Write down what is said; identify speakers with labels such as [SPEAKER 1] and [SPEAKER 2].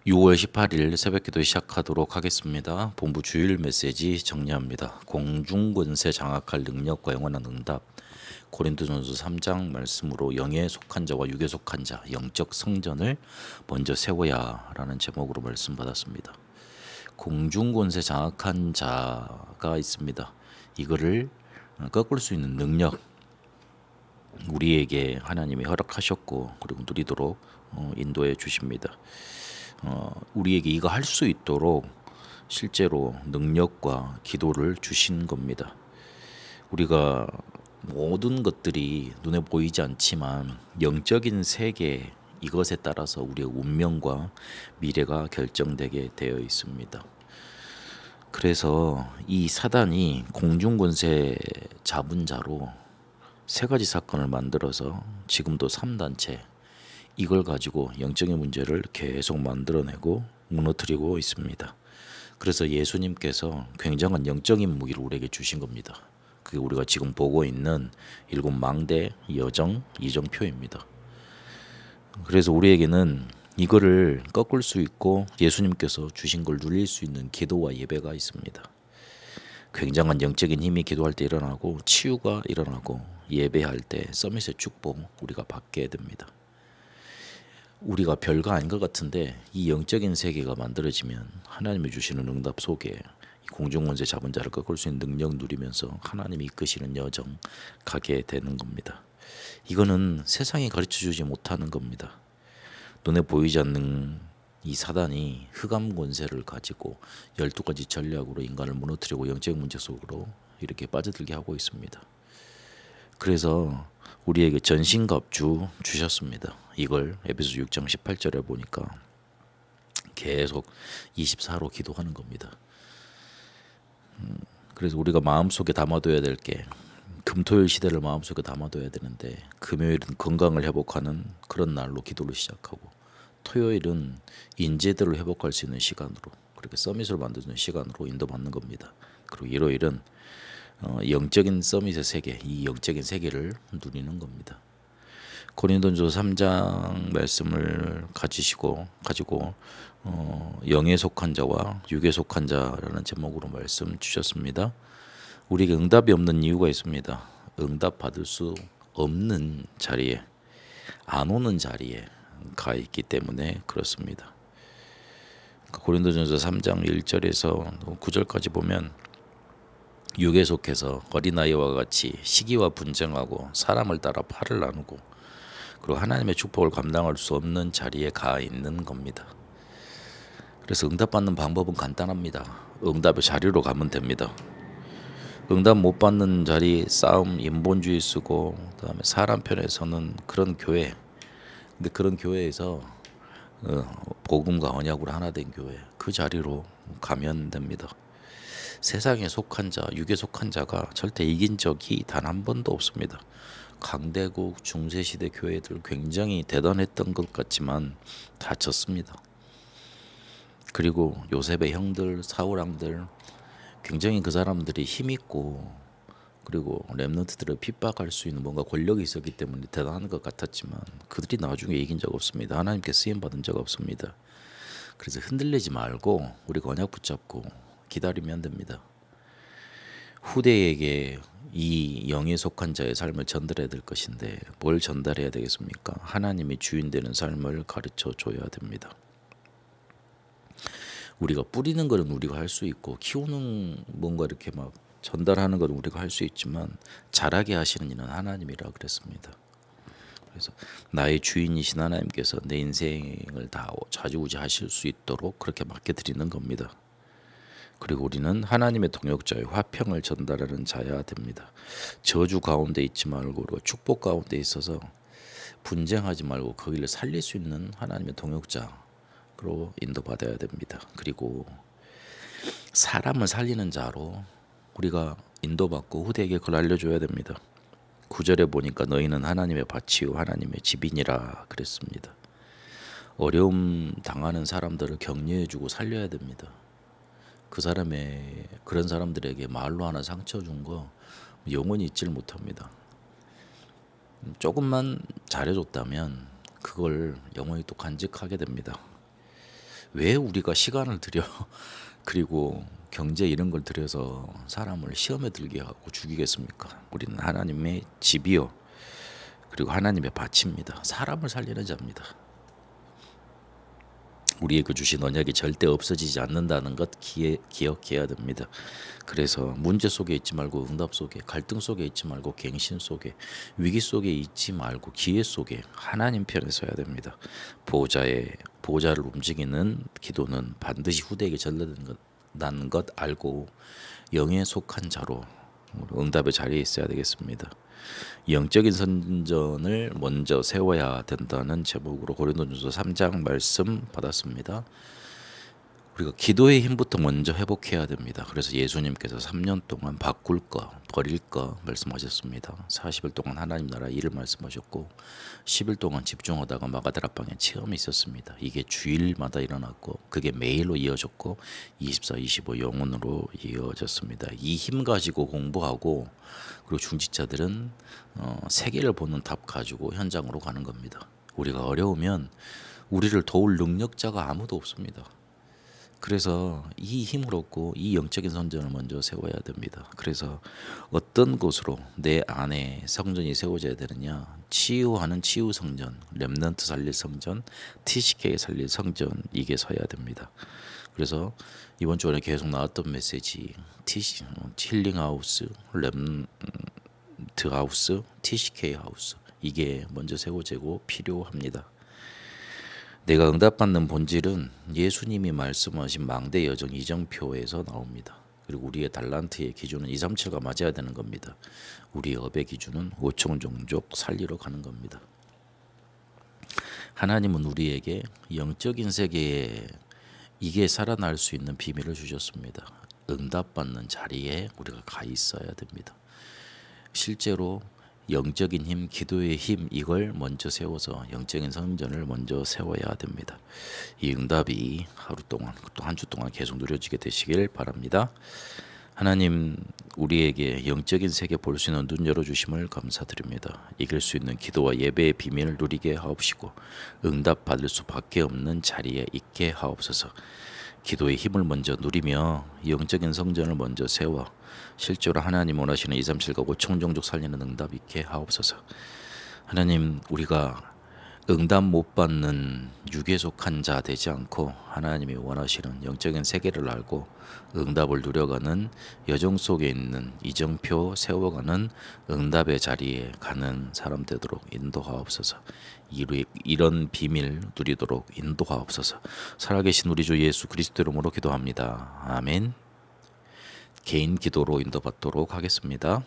[SPEAKER 1] 6월 18일 새벽기도 시작하도록 하겠습니다. 본부 주일 메시지 정리합니다. 공중권세 장악할 능력과 영원한 응답. 고린도전서 3장 말씀으로 영에 속한 자와 육에 속한 자, 영적 성전을 먼저 세워야라는 제목으로 말씀 받았습니다. 공중권세 장악한 자가 있습니다. 이거를 꺾을 수 있는 능력, 우리에게 하나님이 허락하셨고 그리고 누리도록 인도해 주십니다. 우리에게 이거 할 수 있도록 실제로 능력과 기도를 주신 겁니다. 우리가 모든 것들이 눈에 보이지 않지만 영적인 세계, 이것에 따라서 우리의 운명과 미래가 결정되게 되어 있습니다. 그래서 이 사단이 공중권세 잡은 자로 세 가지 사건을 만들어서 지금도 3단체, 이걸 가지고 영적인 문제를 계속 만들어내고 무너뜨리고 있습니다. 그래서 예수님께서 굉장한 영적인 무기를 우리에게 주신 겁니다. 그게 우리가 지금 보고 있는 일곱 망대, 여정, 이정표입니다. 그래서 우리에게는 이거를 꺾을 수 있고 예수님께서 주신 걸 누릴 수 있는 기도와 예배가 있습니다. 굉장한 영적인 힘이 기도할 때 일어나고 치유가 일어나고 예배할 때 서밋의 축복 우리가 받게 됩니다. 우리가 별거 아닌 것 같은데 이 영적인 세계가 만들어지면 하나님이 주시는 응답 속에 공중권세 잡은 자를 꺾을 수 있는 능력 누리면서 하나님이 이끄시는 여정 가게 되는 겁니다. 이거는 세상이 가르쳐주지 못하는 겁니다. 눈에 보이지 않는 이 사단이 흑암 권세를 가지고 12가지 전략으로 인간을 무너뜨리고 영적 문제 속으로 이렇게 빠져들게 하고 있습니다. 그래서 우리에게 전신갑주 주셨습니다. 이걸 에베소 6장 18절에 보니까 계속 24로 기도하는 겁니다. 그래서 우리가 마음속에 담아둬야 될 게, 금토일 시대를 마음속에 담아둬야 되는데 금요일은 건강을 회복하는 그런 날로 기도를 시작하고, 토요일은 인재들을 회복할 수 있는 시간으로, 그렇게 서밋을 만드는 시간으로 인도받는 겁니다. 그리고 일요일은 영적인 서밋의 세계, 이 영적인 세계를 누리는 겁니다. 고린도전서 3장 말씀을 가지고 영에 속한 자와 육에 속한 자라는 제목으로 말씀 주셨습니다. 우리에게 응답이 없는 이유가 있습니다. 응답 받을 수 없는 자리에, 안 오는 자리에 가 있기 때문에 그렇습니다. 고린도전서 3장 1절에서 9절까지 보면 육에 속해서 어린아이와 같이 시기와 분쟁하고 사람을 따라 팔을 나누고 그리고 하나님의 축복을 감당할 수 없는 자리에 가 있는 겁니다. 그래서 응답받는 방법은 간단합니다. 응답의 자리로 가면 됩니다. 응답 못 받는 자리, 싸움, 인본주의 쓰고 그다음에 사람 편에 서는 그런 교회, 근데 그런 교회에서 복음과 언약으로 하나 된 교회, 그 자리로 가면 됩니다. 세상에 속한 자, 육에 속한 자가 절대 이긴 적이 단 한 번도 없습니다. 강대국 중세시대 교회들 굉장히 대단했던 것 같지만 다 졌습니다. 그리고 요셉의 형들, 사울왕들, 굉장히 그 사람들이 힘있고 그리고 렘넌트들을 핍박할 수 있는 뭔가 권력이 있었기 때문에 대단한 것 같았지만 그들이 나중에 이긴 적 없습니다. 하나님께 쓰임받은 적 없습니다. 그래서 흔들리지 말고 우리가 언약 붙잡고 기다리면 됩니다. 후대에게 이 영에 속한 자의 삶을 전달해야 될 것인데 뭘 전달해야 되겠습니까? 하나님이 주인 되는 삶을 가르쳐 줘야 됩니다. 우리가 뿌리는 것은 우리가 할 수 있고 키우는 뭔가 이렇게 막 전달하는 것은 우리가 할 수 있지만 자라게 하시는 이는 하나님이라 그랬습니다. 그래서 나의 주인이신 하나님께서 내 인생을 다 좌지우지하실 수 있도록 그렇게 맡겨드리는 겁니다. 그리고 우리는 하나님의 동역자의 화평을 전달하는 자야 됩니다. 저주 가운데 있지 말고 축복 가운데 있어서 분쟁하지 말고 거기를 살릴 수 있는 하나님의 동역자로 인도받아야 됩니다. 그리고 사람을 살리는 자로 우리가 인도받고 후대에게 그걸 알려줘야 됩니다. 9절에 보니까 너희는 하나님의 밭이요 하나님의 집이니라 그랬습니다. 어려움 당하는 사람들을 격려해주고 살려야 됩니다. 그런 사람들에게 말로 하나 상처 준 거 영원히 잊지를 못합니다. 조금만 잘해줬다면 그걸 영원히 또 간직하게 됩니다. 왜 우리가 시간을 들여 그리고 경제 이런 걸 들여서 사람을 시험에 들게 하고 죽이겠습니까? 우리는 하나님의 집이요, 그리고 하나님의 밭입니다. 사람을 살리는 자입니다. 우리에게 주신 언약이 절대 없어지지 않는다는 것 기억해야 됩니다. 그래서 문제 속에 있지 말고 응답 속에, 갈등 속에 있지 말고 갱신 속에, 위기 속에 있지 말고 기회 속에 하나님 편에 서야 됩니다. 보호자를 움직이는 기도는 반드시 후대에게 전달된다는 것 알고 영에 속한 자로 응답의 자리에 있어야 되겠습니다. 영적인 선전을 먼저 세워야 된다는 제목으로 고린도전서 3장 말씀 받았습니다. 우리가 기도의 힘부터 먼저 회복해야 됩니다. 그래서 예수님께서 3년 동안 바꿀 거, 버릴 거 말씀하셨습니다. 40일 동안 하나님 나라 일을 말씀하셨고 10일 동안 집중하다가 마가다락방에 체험이 있었습니다. 이게 주일마다 일어났고 그게 매일로 이어졌고 24, 25 영원으로 이어졌습니다. 이 힘 가지고 공부하고 그리고 중직자들은 세계를 보는 답 가지고 현장으로 가는 겁니다. 우리가 어려우면 우리를 도울 능력자가 아무도 없습니다. 그래서 이 힘을 얻고 이 영적인 선전을 먼저 세워야 됩니다. 그래서 어떤 곳으로 내 안에 성전이 세워져야 되느냐? 치유하는 치유 성전, 렘넌트 살릴 성전, TCK 살릴 성전, 이게 서야 됩니다. 그래서 이번 주에 계속 나왔던 메시지 힐링 하우스, 렘넌트 하우스, TCK 하우스, 이게 먼저 세워지고 필요합니다. 내가 응답받는 본질은 예수님이 말씀하신 망대 여정 이정표에서 나옵니다. 그리고 우리의 달란트의 기준은 237가 맞아야 되는 겁니다. 우리의 업의 기준은 5천 종족 살리러 가는 겁니다. 하나님은 우리에게 영적인 세계에 이게 살아날 수 있는 비밀을 주셨습니다. 응답받는 자리에 우리가 가 있어야 됩니다. 실제로 영적인 힘, 기도의 힘, 이걸 먼저 세워서 영적인 성전을 먼저 세워야 됩니다. 이 응답이 하루 동안 또 한 주 동안 계속 누려지게 되시길 바랍니다. 하나님, 우리에게 영적인 세계 볼 수 있는 눈 열어주심을 감사드립니다. 이길 수 있는 기도와 예배의 비밀을 누리게 하옵시고 응답 받을 수밖에 없는 자리에 있게 하옵소서. 기도의 힘을 먼저 누리며 영적인 성전을 먼저 세워 실제로 하나님 원하시는 237과 5천 종족 살리는 응답 있게 하옵소서. 하나님, 우리가 응답 못 받는 육에 속한 자 되지 않고 하나님이 원하시는 영적인 세계를 알고 응답을 누려가는 여정 속에 있는 이정표 세워가는 응답의 자리에 가는 사람 되도록 인도하옵소서. 이런 비밀 누리도록 인도하옵소서. 살아계신 우리 주 예수 그리스도 이름으로 기도합니다. 아멘. 개인 기도로 인도받도록 하겠습니다.